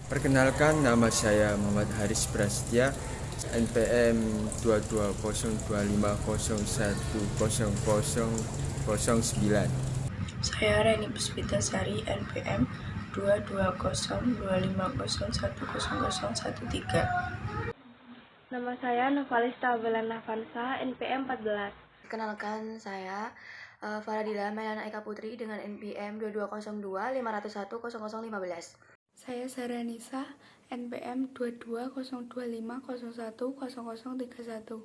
Perkenalkan, nama saya Muhammad Haris Prasetya, NPM 22050100009. Saya Reni Puspitasari, NPM 22050101013. Nama saya Novalista Belana Vansa, NPM 14. Kenalkan saya Faradila Mailana Eka Putri dengan NPM 2202501015. Saya Saranisa, NPM 220250100031.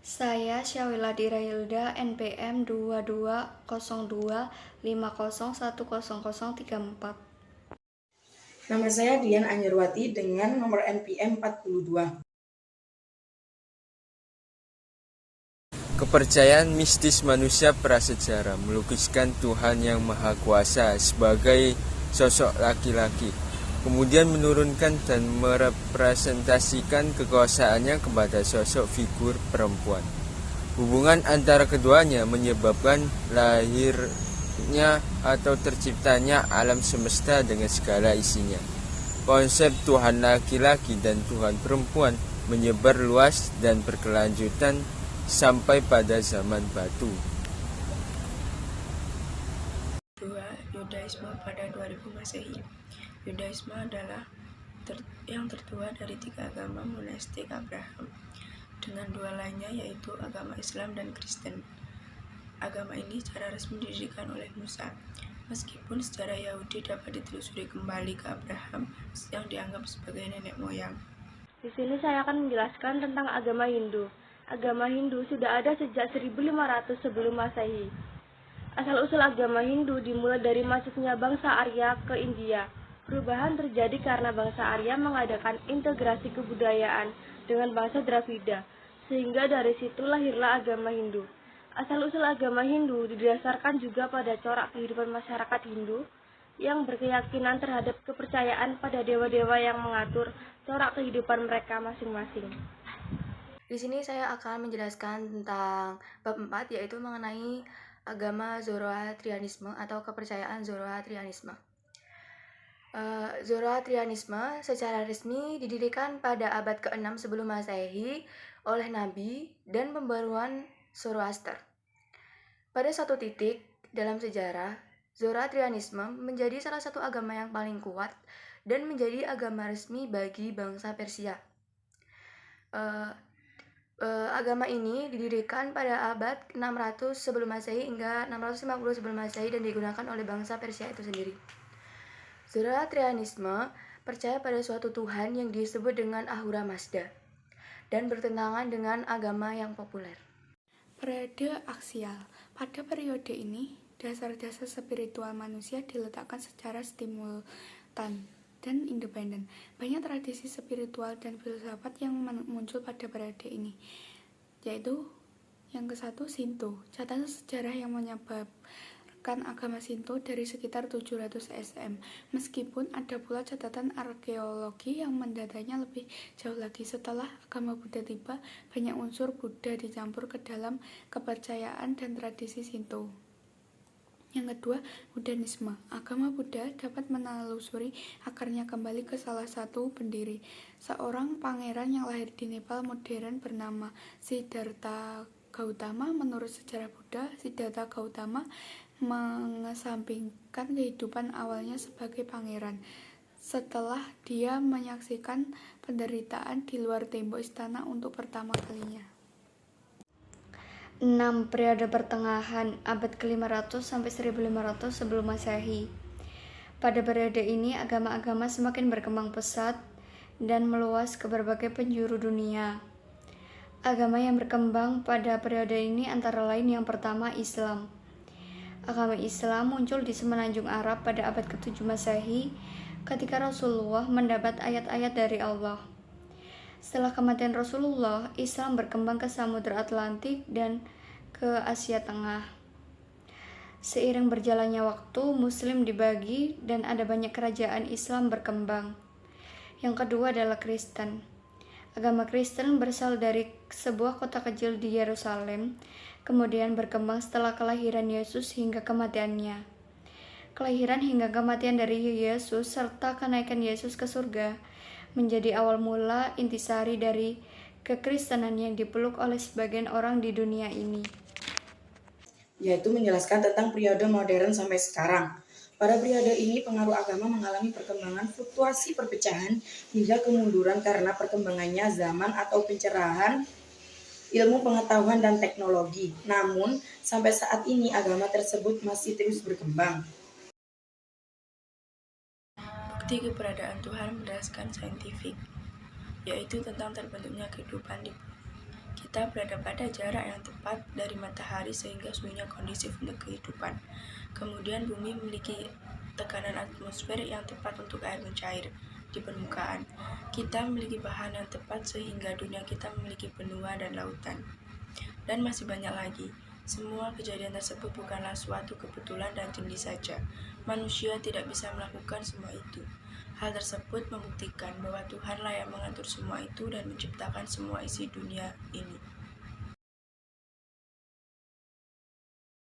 Saya Syawila Dirayilda, NPM 220250100034. Nama saya Dian Anyarwati dengan nomor NPM 42. Kepercayaan mistis manusia prasejarah melukiskan Tuhan yang Maha Kuasa sebagai sosok laki-laki, kemudian menurunkan dan merepresentasikan kekuasaannya kepada sosok figur perempuan. Hubungan antara keduanya menyebabkan lahirnya atau terciptanya alam semesta dengan segala isinya. Konsep Tuhan laki-laki dan Tuhan perempuan menyebar luas dan berkelanjutan sampai pada zaman batu. 2. Yudaisme pada 2000 Masehi. Yudaisme adalah yang tertua dari 3 agama monistik Abraham, dengan 2 lainnya yaitu agama Islam dan Kristen. Agama ini secara resmi didirikan oleh Musa, meskipun sejarah Yahudi dapat ditelusuri kembali ke Abraham yang dianggap sebagai nenek moyang. Di sini saya akan menjelaskan tentang agama Hindu. Agama Hindu sudah ada sejak 1500 sebelum Masehi. Asal-usul agama Hindu dimulai dari masuknya bangsa Arya ke India. Perubahan terjadi karena bangsa Arya mengadakan integrasi kebudayaan dengan bangsa Dravida, sehingga dari situ lahirlah agama Hindu. Asal-usul agama Hindu didasarkan juga pada corak kehidupan masyarakat Hindu yang berkeyakinan terhadap kepercayaan pada dewa-dewa yang mengatur corak kehidupan mereka masing-masing. Di sini saya akan menjelaskan tentang bab 4, yaitu mengenai agama Zoroastrianisme atau kepercayaan Zoroastrianisme. Zoroastrianisme secara resmi didirikan pada abad ke-6 sebelum Masehi oleh Nabi dan pembaruan Zoroaster. Pada suatu titik dalam sejarah, Zoroastrianisme menjadi salah satu agama yang paling kuat dan menjadi agama resmi bagi bangsa Persia. Agama ini didirikan pada abad 600 sebelum Masehi hingga 650 sebelum Masehi dan digunakan oleh bangsa Persia itu sendiri. Zoroastrianisme percaya pada suatu Tuhan yang disebut dengan Ahura Mazda dan bertentangan dengan agama yang populer. Periode aksial. Pada periode ini, dasar-dasar spiritual manusia diletakkan secara simultan dan independen. Banyak tradisi spiritual dan filsafat yang muncul pada periode ini, yaitu yang ke-1, Shinto. Catatan sejarah yang menyebabkan agama Shinto dari sekitar 700 SM, meskipun ada pula catatan arkeologi yang mendatanya lebih jauh lagi. Setelah agama Buddha tiba, banyak unsur Buddha dicampur ke dalam kepercayaan dan tradisi Shinto. Yang kedua, Buddhisme. Agama Buddha dapat menelusuri akarnya kembali ke salah satu pendiri, seorang pangeran yang lahir di Nepal modern bernama Siddhartha Gautama. Menurut sejarah Buddha, Siddhartha Gautama mengesampingkan kehidupan awalnya sebagai pangeran setelah dia menyaksikan penderitaan di luar tembok istana untuk pertama kalinya. 6. Periode pertengahan abad ke-500 sampai 1500 sebelum Masehi. Pada periode ini, agama-agama semakin berkembang pesat dan meluas ke berbagai penjuru dunia. Agama yang berkembang pada periode ini antara lain yang pertama, Islam. Agama Islam muncul di semenanjung Arab pada abad ke-7 Masehi ketika Rasulullah mendapat ayat-ayat dari Allah. Setelah kematian Rasulullah, Islam berkembang ke Samudra Atlantik dan ke Asia Tengah. Seiring berjalannya waktu, Muslim dibagi dan ada banyak kerajaan Islam berkembang. Yang kedua adalah Kristen. Agama Kristen berasal dari sebuah kota kecil di Yerusalem, kemudian berkembang setelah kelahiran Yesus hingga kematiannya. Kelahiran hingga kematian dari Yesus serta kenaikan Yesus ke surga menjadi awal mula intisari dari kekristenan yang dipeluk oleh sebagian orang di dunia ini. Yaitu menjelaskan tentang periode modern sampai sekarang. Pada periode ini, pengaruh agama mengalami perkembangan fluktuasi perpecahan hingga kemunduran karena perkembangannya zaman atau pencerahan ilmu pengetahuan dan teknologi. Namun, sampai saat ini agama tersebut masih terus berkembang. Bukti keberadaan Tuhan berdasarkan saintifik, yaitu tentang terbentuknya kehidupan di bumi. Kita berada pada jarak yang tepat dari matahari sehingga suhunya kondusif untuk kehidupan. Kemudian bumi memiliki tekanan atmosfer yang tepat untuk air mencair di permukaan. Kita memiliki bahan yang tepat sehingga dunia kita memiliki benua dan lautan. Dan masih banyak lagi. Semua kejadian tersebut bukanlah suatu kebetulan dan jenis saja. Manusia tidak bisa melakukan semua itu. Hal tersebut membuktikan bahwa Tuhanlah yang mengatur semua itu dan menciptakan semua isi dunia ini.